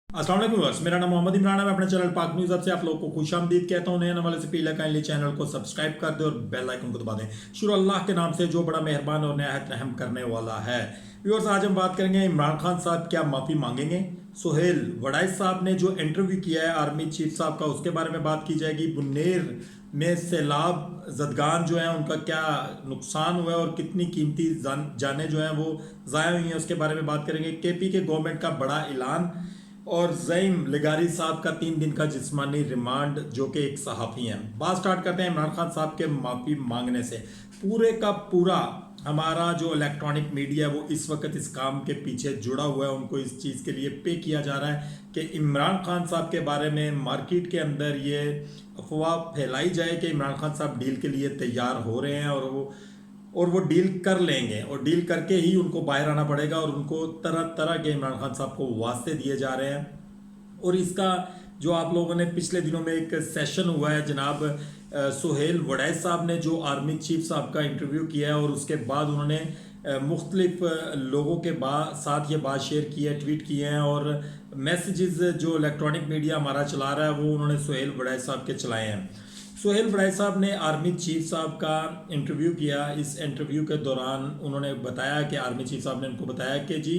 अस्सलाम वालेकुम व्यूअर्स, मेरा नाम मोहम्मद इमरान है। मैं अपने चैनल पाक न्यूज़ से आप लोगों को खुशामदीद कहता हूं। नए आने वाले से पहले काइंडली चैनल को सब्सक्राइब कर दे और बेल आइकन को दबा दें। शुरू अल्लाह के नाम से जो बड़ा मेहरबान और निहायत रहम करने वाला है। व्यूअर्स, आज हम बात करेंगे इमरान खान साहब क्या माफ़ी मांगेंगे। सुहेल वड़ाइच साहब ने जो इंटरव्यू किया है आर्मी चीफ साहब का, उसके बारे में बात की जाएगी। बुनेर में सैलाब जदगान जो है उनका क्या नुकसान हुआ है और कितनी कीमती जानें जो हैं वो ज़ाया हुई हैं, उसके बारे में बात करेंगे। केपी के गवर्नमेंट का बड़ा ऐलान और ज़ईम लगारी साहब का 3 दिन का जिस्मानी रिमांड, जो कि एक सहाफ़ी हैं। बात स्टार्ट करते हैं इमरान खान साहब के माफ़ी मांगने से। पूरे का पूरा हमारा जो इलेक्ट्रॉनिक मीडिया है वो इस वक्त इस काम के पीछे जुड़ा हुआ है। उनको इस चीज़ के लिए पे किया जा रहा है कि इमरान खान साहब के बारे में मार्केट के अंदर ये अफवाह फैलाई जाए कि इमरान खान साहब डील के लिए तैयार हो रहे हैं और वो डील कर लेंगे और डील करके ही उनको बाहर आना पड़ेगा और उनको तरह तरह के इमरान खान साहब को वास्ते दिए जा रहे हैं। और इसका जो आप लोगों ने पिछले दिनों में एक सेशन हुआ है, जनाब सुहेल वड़ैच साहब ने जो आर्मी चीफ साहब का इंटरव्यू किया है और उसके बाद उन्होंने मुख्तलिफ लोगों के साथ ये बात शेयर की है, ट्वीट किए हैं और मैसेजेस जो इलेक्ट्रॉनिक मीडिया हमारा चला रहा है वो उन्होंने सुहेल वड़ैच साहब के चलाए हैं। सुहेल वड़ैच साहब ने आर्मी चीफ साहब का इंटरव्यू किया। इस इंटरव्यू के दौरान उन्होंने बताया कि आर्मी चीफ साहब ने उनको बताया कि जी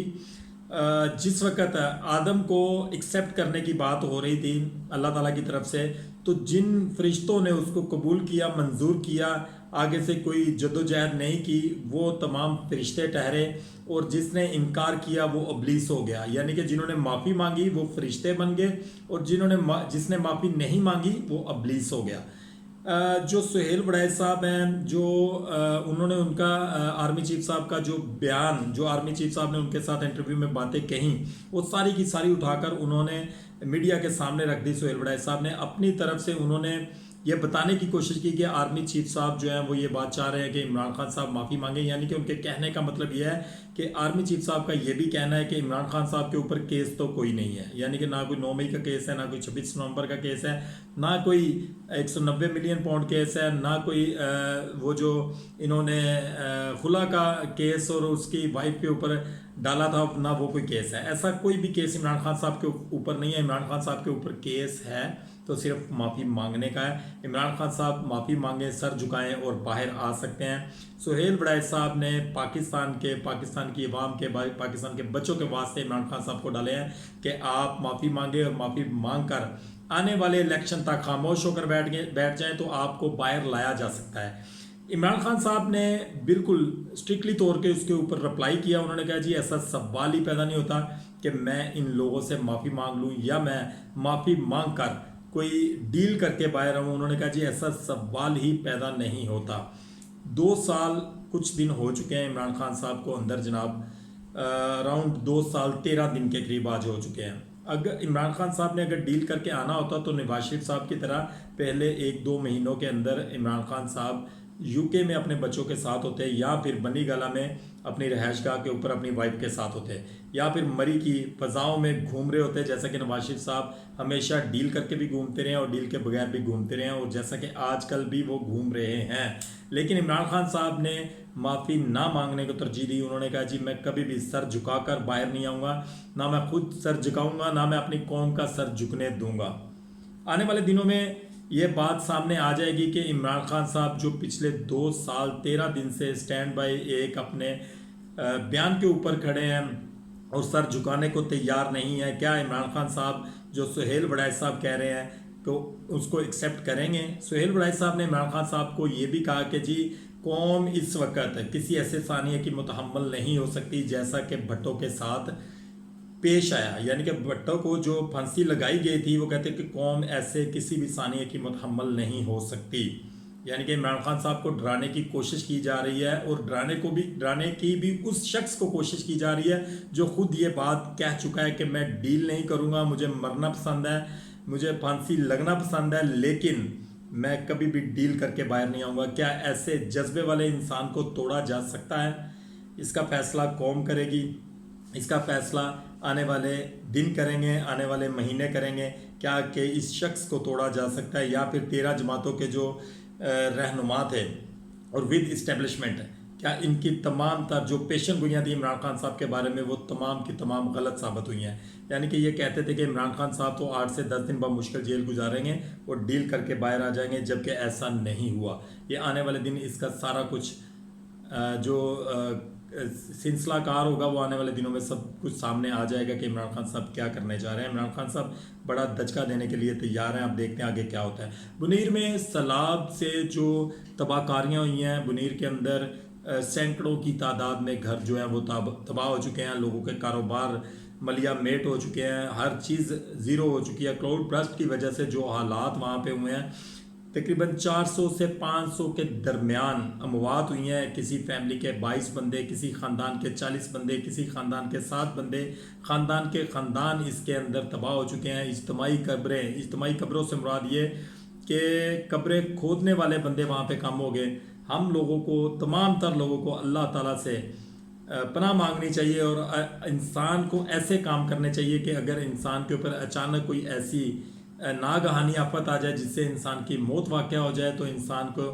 जिस वक्त आदम को एक्सेप्ट करने की बात हो रही थी अल्लाह ताला की तरफ से, तो जिन फरिश्तों ने उसको कबूल किया, मंजूर किया, आगे से कोई जद्दोजहद नहीं की, वो तमाम फरिश्ते ठहरे और जिसने इनकार किया वो अबलीस हो गया। यानी कि जिन्होंने माफ़ी मांगी वो फरिश्ते बन गए और जिसने माफ़ी नहीं मांगी वो अबलीस हो गया। जो सुहेल वड़ैच साहब हैं, जो उन्होंने उनका आर्मी चीफ साहब का जो बयान, जो आर्मी चीफ साहब ने उनके साथ इंटरव्यू में बातें कहीं, वो सारी की सारी उठाकर उन्होंने मीडिया के सामने रख दी। सुहेल वड़ैच साहब ने अपनी तरफ से उन्होंने ये बताने की कोशिश की कि आर्मी चीफ साहब जो हैं वो ये बात चाह रहे हैं कि इमरान खान साहब माफ़ी मांगे। यानी कि उनके कहने का मतलब ये है कि आर्मी चीफ साहब का ये भी कहना है कि इमरान खान साहब के ऊपर केस तो कोई नहीं है। यानी कि ना कोई 9 मई का केस है, ना कोई 26 नवंबर का केस है, ना कोई 190 मिलियन पाउंड केस है, ना कोई वो जो इन्होंने खुला का केस और उसकी वाइफ के ऊपर डाला था, ना वो कोई केस है। ऐसा कोई भी केस इमरान खान साहब के ऊपर नहीं है। इमरान खान साहब के ऊपर केस है तो सिर्फ माफ़ी मांगने का है। इमरान खान साहब माफ़ी मांगे, सर झुकाएं और बाहर आ सकते हैं। सुहेल वड़ैच साहब ने पाकिस्तान की अवाम के, पाकिस्तान के बच्चों के वास्ते इमरान खान साहब को डाले हैं कि आप माफ़ी मांगे और माफ़ी मांग कर आने वाले इलेक्शन तक खामोश होकर बैठ जाएं तो आपको बाहर लाया जा सकता है। इमरान खान साहब ने बिल्कुल स्ट्रिक्टली तौर पे उसके ऊपर रिप्लाई किया। उन्होंने कहा जी ऐसा सवाल ही पैदा नहीं होता कि मैं इन लोगों से माफ़ी मांग लूँ या मैं माफ़ी मांग कर कोई डील करके बाहर आऊँ। उन्होंने कहा जी ऐसा सवाल ही पैदा नहीं होता। 2 साल कुछ दिन हो चुके हैं इमरान खान साहब को अंदर, जनाब अराउंड 2 साल 13 दिन के करीब आज हो चुके हैं। अगर इमरान खान साहब ने अगर डील करके आना होता तो नवाज शरीफ साहब की तरह पहले 1-2 महीनों के अंदर इमरान खान साहब यूके में अपने बच्चों के साथ होते, या फिर बनी गाला में अपनी रहायशगाह के ऊपर अपनी वाइफ के साथ होते, या फिर मरी की फ़ज़ाओं में घूम रहे होते, जैसा कि नवाज शरीफ साहब हमेशा डील करके भी घूमते रहे और डील के बगैर भी घूमते रहे और जैसा कि आजकल भी वो घूम रहे हैं। लेकिन इमरान खान साहब ने माफ़ी ना मांगने को तरजीह दी। उन्होंने कहा जी मैं कभी भी सर झुकाकर बाहर नहीं आऊँगा, ना मैं खुद सर झुकाऊँगा, ना मैं अपनी कौम का सर झुकने दूँगा। आने वाले दिनों में ये बात सामने आ जाएगी कि इमरान खान साहब जो पिछले 2 साल 13 दिन से स्टैंड बाय एक अपने बयान के ऊपर खड़े हैं और सर झुकाने को तैयार नहीं है, क्या इमरान खान साहब जो सुहेल वड़ैच साहब कह रहे हैं तो उसको एक्सेप्ट करेंगे। सुहेल वड़ैच साहब ने इमरान खान साहब को ये भी कहा कि जी कौम इस वक्त किसी ऐसे सानिया की मुतहम्मल नहीं हो सकती जैसा कि भट्टो के साथ पेश आया। यानी कि भट्टो को जो फांसी लगाई गई थी वो कहते कि कौम ऐसे किसी भी सानिया की मुतहम्मल नहीं हो सकती। यानी कि इमरान खान साहब को डराने की कोशिश की जा रही है और डराने की भी उस शख्स को कोशिश की जा रही है जो खुद ये बात कह चुका है कि मैं डील नहीं करूँगा, मुझे मरना पसंद है, मुझे फांसी लगना पसंद है, लेकिन मैं कभी भी डील करके बाहर नहीं आऊँगा। क्या ऐसे जज्बे वाले इंसान को तोड़ा जा सकता है? इसका फैसला कौम करेगी। इसका फैसला आने वाले दिन करेंगे, आने वाले महीने करेंगे। क्या कि इस शख्स को तोड़ा जा सकता है या फिर 13 जमातों के जो रहनुमा थे और विद इस्टेब्लिशमेंट, क्या इनकी तमाम तर जो पेशन गोइयाँ थी इमरान खान साहब के बारे में वो तमाम की तमाम गलत साबित हुई हैं। यानी कि ये कहते थे कि इमरान खान साहब तो 8 से 10 दिन बाद मुश्किल जेल गुजारेंगे और डील करके बाहर आ जाएंगे, जबकि ऐसा नहीं हुआ। ये आने वाले दिन इसका सारा कुछ जो सिलसिलाकार होगा वो आने वाले दिनों में सब कुछ सामने आ जाएगा कि इमरान खान साहब क्या करने जा रहे हैं। इमरान खान साहब बड़ा दचका देने के लिए तैयार हैं। अब देखते हैं आगे क्या होता है। बुनीर में सैलाब से जो तबाहकारियाँ हुई हैं, बुनीर के अंदर सैकड़ों की तादाद में घर जो है वो तबाह हो चुके हैं, लोगों के कारोबार मलिया मेट हो चुके हैं, हर चीज़ ज़ीरो हो चुकी है। क्लाउड बर्स्ट की वजह से जो हालात वहाँ पे हुए हैं, तकरीबन 400 से 500 के दरमियान अमवात हुई हैं। किसी फैमिली के 22 बंदे, किसी ख़ानदान के 40 बंदे, किसी ख़ानदान के 7 बंदे, ख़ानदान के ख़ानदान इसके अंदर तबाह हो चुके हैं। इज्तमाही कब्रों से मुराद ये कि कब्रें खोदने वाले बंदे वहाँ पे कम हो गए। हम लोगों को, तमाम तर लोगों को अल्लाह ताला से पनाह मांगनी चाहिए और इंसान को ऐसे काम करने चाहिए कि अगर इंसान के ऊपर अचानक कोई ऐसी नागहानी आफत आ जाए जिससे इंसान की मौत वाक़या हो जाए, तो इंसान को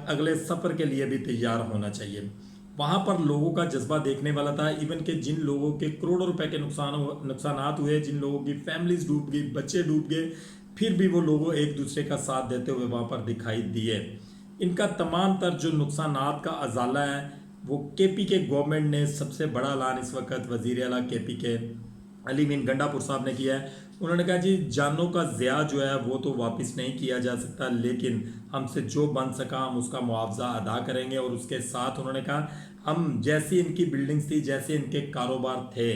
अगले सफ़र के लिए भी तैयार होना चाहिए। वहाँ पर लोगों का जज्बा देखने वाला था। इवन के जिन लोगों के करोड़ों रुपए के नुकसानात हुए, जिन लोगों की फैमिलीज डूब गई, बच्चे डूब गए, फिर भी वो लोगों एक दूसरे का साथ देते हुए वहाँ पर दिखाई दिए। इनका तमाम तर जो नुकसानात का अजाला है वो केपी के गवर्नमेंट ने, सबसे बड़ा ऐलान इस वक्त वज़ीर आला केपी के अली मीन गंडापुर साहब ने किया है। उन्होंने कहा जी जानों का ज़िया जो है वो तो वापस नहीं किया जा सकता, लेकिन हमसे जो बन सका हम उसका मुआवजा अदा करेंगे। और उसके साथ उन्होंने कहा हम जैसी इनकी बिल्डिंग्स थी, जैसे इनके कारोबार थे,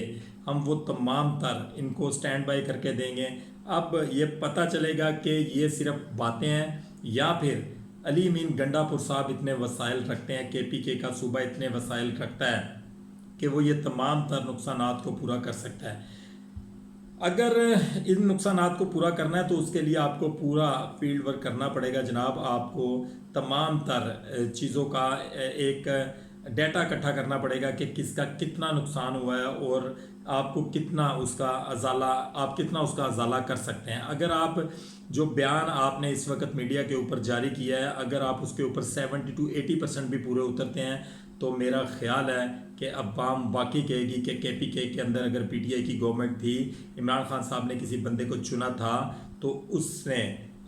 हम वो तमाम तर इनको स्टैंड बाई करके देंगे। अब ये पता चलेगा कि ये सिर्फ बातें हैं या फिर अली मीन गंडापुर साहब इतने वसाइल रखते हैं, केपीके का सूबा इतने वसाइल रखता है कि वो ये तमाम तर नुकसानात को पूरा कर सकता है। अगर इन नुकसानात को पूरा करना है तो उसके लिए आपको पूरा फील्ड वर्क करना पड़ेगा जनाब। आपको तमाम तर चीज़ों का एक डाटा इकट्ठा करना पड़ेगा कि किसका कितना नुकसान हुआ है और आपको कितना उसका अजाला कर सकते हैं। अगर आप जो बयान आपने इस वक्त मीडिया के ऊपर जारी किया है, अगर आप उसके ऊपर 70 to 80% भी पूरे उतरते हैं तो मेरा ख्याल है कि अवाम वाकई कहेगी कि केपीके के अंदर अगर पीटीआई की गवर्नमेंट थी, इमरान खान साहब ने किसी बंदे को चुना था तो उसने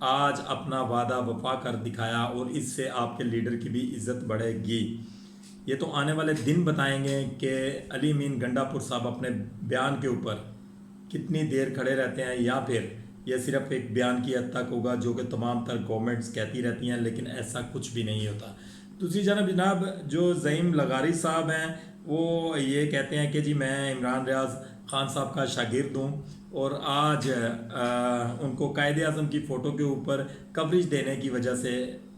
आज अपना वादा वफा कर दिखाया और इससे आपके लीडर की भी इज्जत बढ़ेगी। ये तो आने वाले दिन बताएंगे कि अली मीन गंडापुर साहब अपने बयान के ऊपर कितनी देर खड़े रहते हैं या फिर यह सिर्फ एक बयान की हद तक होगा जो कि तमाम तर गवर्नमेंट्स कहती रहती हैं, लेकिन ऐसा कुछ भी नहीं होता। दूसरी जनाब जो ज़ईम लगारी साहब हैं वो ये कहते हैं कि जी मैं इमरान रियाज खान साहब का शागिर्द हूँ और आज उनको कायदे आज़म की फ़ोटो के ऊपर कवरेज देने की वजह से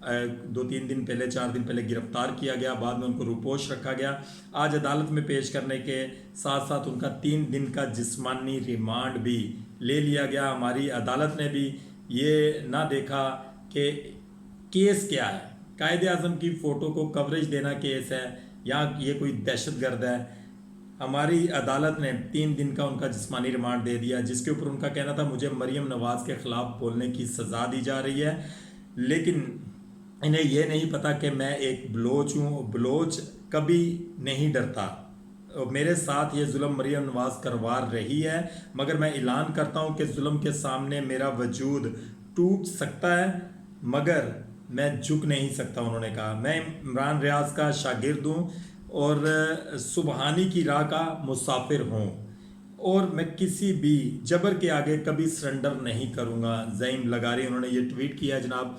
2-3 दिन पहले, 4 दिन पहले गिरफ्तार किया गया, बाद में उनको रुपोश रखा गया। आज अदालत में पेश करने के साथ साथ उनका 3 दिन का जिस्मानी रिमांड भी ले लिया गया। हमारी अदालत ने भी ये ना देखा कि केस क्या है, कायदे आज़म की फ़ोटो को कवरेज देना केस है या ये कोई दहशतगर्द है। हमारी अदालत ने 3 दिन का उनका जिस्मानी रिमांड दे दिया, जिसके ऊपर उनका कहना था मुझे मरीम नवाज़ के ख़िलाफ़ बोलने की सज़ा दी जा रही है, लेकिन इन्हें यह नहीं पता कि मैं एक बलोच हूँ। बलोच कभी नहीं डरता। मेरे साथ ये जुल्म मरीम नवाज़ करवा रही है, मगर मैं ऐलान करता हूँ कि जुल्म के सामने मेरा वजूद टूट सकता है मगर मैं झुक नहीं सकता। उन्होंने कहा मैं इमरान रियाज का शागिर्द हूँ और सुबहानी की राह का मुसाफिर हूँ और मैं किसी भी जबर के आगे कभी सरेंडर नहीं करूँगा। ज़ईम लगारी उन्होंने ये ट्वीट किया जनाब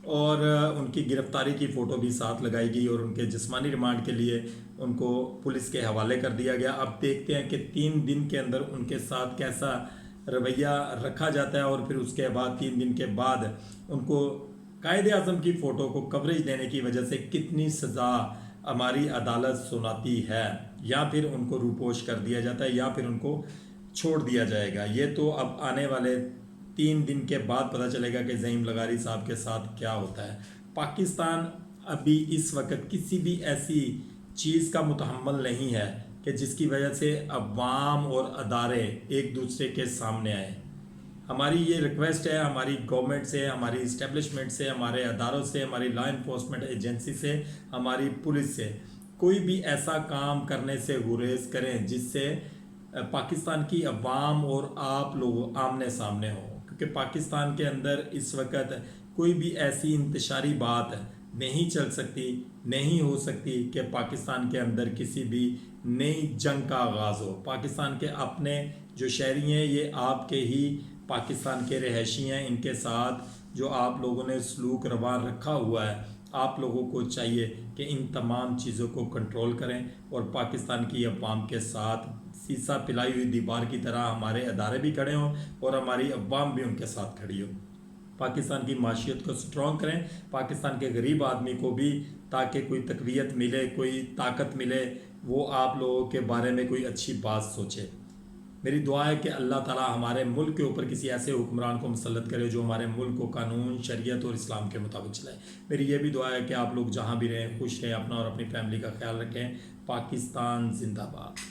और उनकी गिरफ्तारी की फ़ोटो भी साथ लगाई गई और उनके जिस्मानी रिमांड के लिए उनको पुलिस के हवाले कर दिया गया। अब देखते हैं कि 3 दिन के अंदर उनके साथ कैसा रवैया रखा जाता है और फिर उसके बाद 3 दिन के बाद उनको कायदे आज़म की फ़ोटो को कवरेज देने की वजह से कितनी सज़ा हमारी अदालत सुनाती है, या फिर उनको रूपोश कर दिया जाता है या फिर उनको छोड़ दिया जाएगा। ये तो अब आने वाले 3 दिन के बाद पता चलेगा कि ज़ईम लगारी साहब के साथ क्या होता है। पाकिस्तान अभी इस वक्त किसी भी ऐसी चीज़ का मुतहम्मल नहीं है कि जिसकी वजह से अवाम और अदारे एक दूसरे के सामने आए। हमारी ये रिक्वेस्ट है हमारी गवर्नमेंट से, हमारी इस्टेब्लिशमेंट से, हमारे अदारों से, हमारी लॉ इन्फोर्समेंट एजेंसी से, हमारी पुलिस से कोई भी ऐसा काम करने से गुरेज करें जिससे पाकिस्तान की अवाम और आप लोग आमने सामने हो, क्योंकि पाकिस्तान के अंदर इस वक्त कोई भी ऐसी इंतशारी बात नहीं चल सकती, नहीं हो सकती कि पाकिस्तान के अंदर किसी भी नई जंग का आगाज़ हो। पाकिस्तान के अपने जो शहरी हैं ये आपके ही पाकिस्तान के रहायशी हैं, इनके साथ जो आप लोगों ने सलूक रवान रखा हुआ है, आप लोगों को चाहिए कि इन तमाम चीज़ों को कंट्रोल करें और पाकिस्तान की अवाम के साथ सीसा पिलाई हुई दीवार की तरह हमारे अदारे भी खड़े हों और हमारी अवाम भी उनके साथ खड़ी हो। पाकिस्तान की माशियत को स्ट्रॉन्ग करें, पाकिस्तान के गरीब आदमी को भी ताकि कोई तकवीत मिले, कोई ताकत मिले, वो आप लोगों के बारे में कोई अच्छी बात सोचे। मेरी दुआ है कि अल्लाह ताला हमारे मुल्क के ऊपर किसी ऐसे हुक्मरान को मुसल्लत करे जो हमारे मुल्क को कानून, शरीयत और इस्लाम के मुताबिक चलाए। मेरी ये भी दुआ है कि आप लोग जहाँ भी रहें खुश रहें, अपना और अपनी फैमिली का ख्याल रखें। पाकिस्तान जिंदाबाद।